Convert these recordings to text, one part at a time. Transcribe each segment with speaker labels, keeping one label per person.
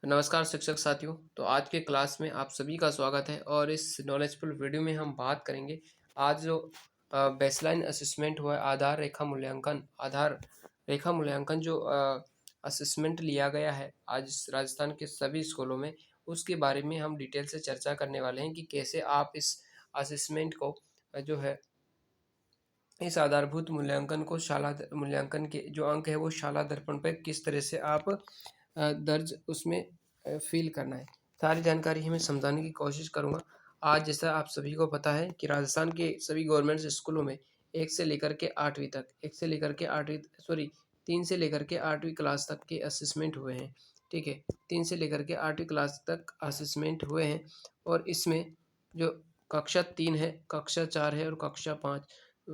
Speaker 1: नमस्कार शिक्षक साथियों। तो आज के क्लास में आप सभी का स्वागत है और इस नॉलेजफुल वीडियो में हम बात करेंगे आज जो बेसलाइन असेसमेंट हुआ है, आधार रेखा मूल्यांकन जो असेसमेंट लिया गया है आज राजस्थान के सभी स्कूलों में, उसके बारे में हम डिटेल से चर्चा करने वाले हैं कि कैसे आप इस असेसमेंट को जो है इस आधारभूत मूल्यांकन को मूल्यांकन के जो अंक है वो शाला दर्पण पर किस तरह से आप दर्ज उसमें फ़ील करना है। सारी जानकारी ही मैं समझाने की कोशिश करूँगा। आज जैसा आप सभी को पता है कि राजस्थान के सभी गवर्नमेंट स्कूलों में 1 से लेकर के 8वीं तक 1 से लेकर के 8वीं सॉरी 3 से लेकर के 8वीं क्लास तक के असेसमेंट हुए हैं, ठीक है? 3 से लेकर के 8वीं क्लास तक असेसमेंट हुए हैं और इसमें जो कक्षा 3 है, कक्षा 4 है और कक्षा 5,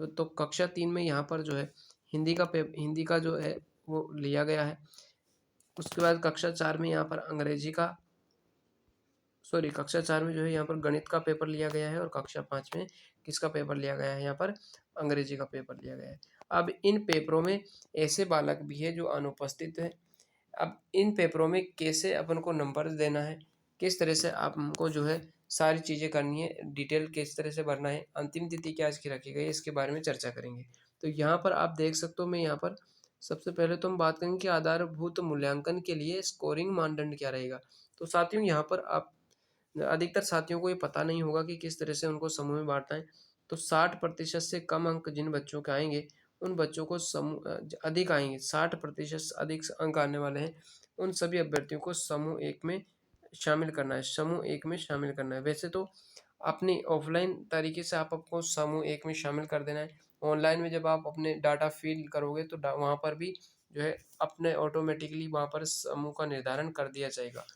Speaker 1: तो कक्षा 3 में यहाँ पर जो है हिंदी का जो है वो लिया गया है। उसके बाद कक्षा 4 में यहाँ पर कक्षा 4 में जो है यहाँ पर गणित का पेपर लिया गया है और कक्षा 5 में किसका पेपर लिया गया है, यहाँ पर अंग्रेजी का पेपर लिया गया है। अब इन पेपरों में ऐसे बालक भी है जो अनुपस्थित हैं। अब इन पेपरों में कैसे अपन को नंबर देना है, किस तरह से आप हमको जो है सारी चीज़ें करनी है, डिटेल किस तरह से भरना है, अंतिम तिथि क्या इसकी रखी गई है, इसके बारे में चर्चा करेंगे। तो यहाँ पर आप देख सकते हो, मैं यहाँ पर सबसे पहले तो हम बात करेंगे कि आधारभूत मूल्यांकन के लिए स्कोरिंग मानदंड क्या रहेगा। तो साथियों यहाँ पर आप अधिकतर साथियों को ये पता नहीं होगा कि किस तरह से उनको समूह में बाँटना है। तो 60% से कम अंक जिन बच्चों के आएँगे, उन बच्चों को अधिक आएँगे, 60% से अधिक अंक आने वाले हैं, उन सभी अभ्यर्थियों को समूह 1 में शामिल करना है, समूह 1 में शामिल करना है। वैसे तो अपनी ऑफ़लाइन तरीके से आपको समूह 1 में शामिल कर देना है। ऑनलाइन में जब आप अपने डाटा फ़िल करोगे तो वहाँ पर भी जो है अपने ऑटोमेटिकली वहाँ पर समूह का निर्धारण कर दिया जाएगा।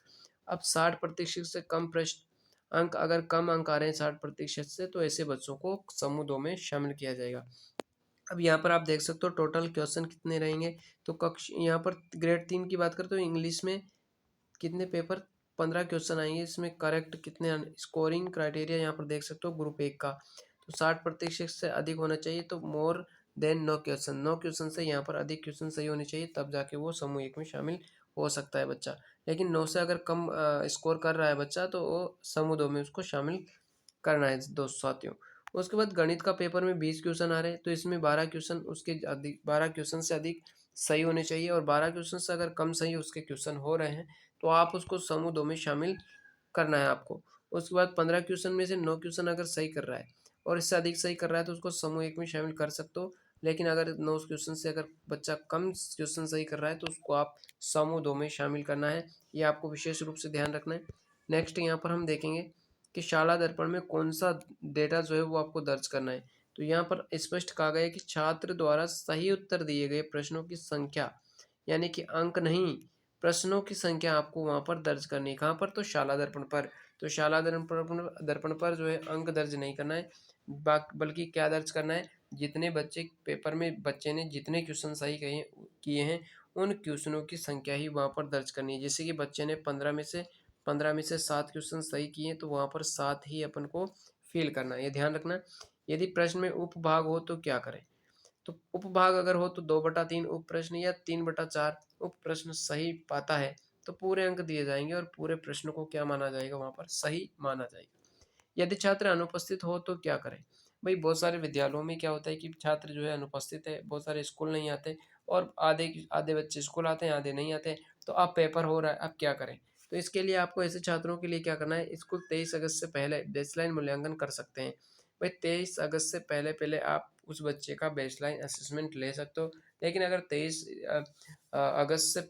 Speaker 1: अब 60% से कम प्रश्न अंक अगर कम अंक आ रहे हैं 60% से, तो ऐसे बच्चों को समूह 2 में शामिल किया जाएगा। अब यहाँ पर आप देख सकते हो टोटल क्वेश्चन कितने रहेंगे। तो यहाँ पर ग्रेड 3 की बात करें तो इंग्लिश में कितने पेपर 15 क्वेश्चन आएँगे, इसमें करेक्ट कितने स्कोरिंग क्राइटेरिया यहाँ पर देख सकते हो ग्रुप 1 का। तो 60% से अधिक होना चाहिए, तो मोर देन 9 क्वेश्चन से यहाँ पर अधिक क्वेश्चन सही होने चाहिए, तब जाके वो समूह 1 में शामिल हो सकता है बच्चा। लेकिन 9 से अगर कम स्कोर कर रहा है बच्चा, तो वो समूह 2 में उसको शामिल करना है दोस्त साथियों। उसके बाद गणित का पेपर में 20 क्वेश्चन आ रहे हैं, तो इसमें 12 क्वेश्चन उसके अधिक 12 क्वेश्चन से अधिक सही होने चाहिए और 12 क्वेश्चन से अगर कम सही उसके क्वेश्चन हो रहे हैं, तो आप उसको समूह 2 में शामिल करना है आपको। उसके बाद 15 क्वेश्चन में से 9 क्वेश्चन अगर सही कर रहा है और इससे अधिक सही कर रहा है, तो उसको समूह 1 में शामिल कर सकते हो। लेकिन अगर 9 क्वेश्चन से अगर बच्चा कम क्वेश्चन सही कर रहा है, तो उसको आप समूह 2 में शामिल करना है। ये आपको विशेष रूप से ध्यान रखना है। नेक्स्ट यहाँ पर हम देखेंगे कि शाला दर्पण में कौन-सा डेटा जो है वो आपको दर्ज करना है। तो यहाँ पर स्पष्ट कहा गया है कि छात्र द्वारा सही उत्तर दिए गए प्रश्नों की संख्या, यानी कि अंक नहीं, प्रश्नों की संख्या आपको वहाँ पर दर्ज करनी है। कहाँ पर? तो शाला दर्पण पर। तो शाला दर्पण दर्पण पर जो है अंक दर्ज नहीं करना है, बल्कि क्या दर्ज करना है, जितने बच्चे पेपर में बच्चे ने जितने क्वेश्चन सही किए हैं, उन क्वेश्चनों की संख्या ही वहाँ पर दर्ज करनी है। जैसे कि बच्चे ने 15 में से 7 क्वेश्चन सही किए हैं, तो वहाँ पर 7 ही अपन को फ़िल करना है, ये ध्यान रखना। यदि प्रश्न में उपभाग हो तो क्या करें? तो उपभाग अगर हो तो 2/3 उप प्रश्न या 3/4 उप प्रश्न सही पाता है, तो पूरे अंक दिए जाएँगे और पूरे प्रश्न को क्या माना जाएगा, वहाँ पर सही माना जाएगा। यदि छात्र अनुपस्थित हो तो क्या करें? भई बहुत सारे विद्यालयों में क्या होता है कि छात्र जो है अनुपस्थित है, बहुत सारे स्कूल नहीं आते और आधे आधे बच्चे स्कूल आते हैं, आधे नहीं आते। तो अब पेपर हो रहा है, अब क्या करें? तो इसके लिए आपको ऐसे छात्रों के लिए क्या करना है, इसको 23 अगस्त से पहले बेसलाइन मूल्यांकन कर सकते हैं। भाई 23 अगस्त से पहले-पहले आप उस बच्चे का बेसलाइन असेसमेंट ले सकते हो। लेकिन अगर 23 से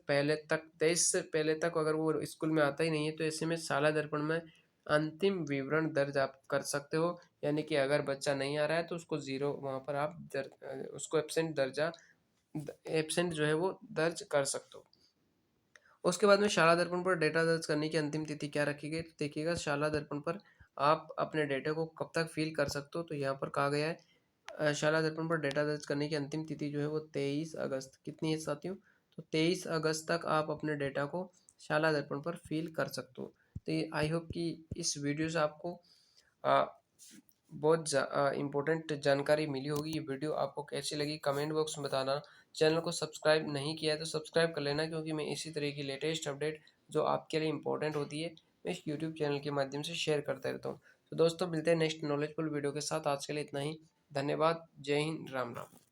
Speaker 1: पहले तक अगर वो स्कूल में आता ही नहीं है, तो ऐसे में शाला दर्पण में अंतिम विवरण दर्ज आप कर सकते हो। यानी कि अगर बच्चा नहीं आ रहा है तो उसको 0 वहाँ पर आप उसको एब्सेंट जो है वो दर्ज कर सकते हो। उसके बाद में शाला दर्पण पर डेटा दर्ज करने की अंतिम तिथि क्या रखी गई? तो देखिएगा शाला दर्पण पर आप अपने डेटा को कब तक फ़िल कर सकते हो, तो यहाँ पर कहा गया है शाला दर्पण पर डेटा दर्ज करने की अंतिम तिथि जो है वो 23 अगस्त कितनी है साथियों? तो 23 अगस्त तक आप अपने डेटा को शाला दर्पण पर फ़िल कर सकते हो। तो ये आई होप कि इस वीडियो से आपको अ, बहुत इम्पोर्टेंट जानकारी मिली होगी। ये वीडियो आपको कैसी लगी कमेंट बॉक्स में बताना। चैनल को सब्सक्राइब नहीं किया है तो सब्सक्राइब कर लेना, क्योंकि मैं इसी तरह की लेटेस्ट अपडेट जो आपके लिए इंपॉर्टेंट होती है, मैं इस यूट्यूब चैनल के माध्यम से शेयर करता रहता हूँ। तो दोस्तों मिलते हैं नेक्स्ट नॉलेजफुल वीडियो के साथ। आज के लिए इतना ही। धन्यवाद। जय हिंद। राम राम।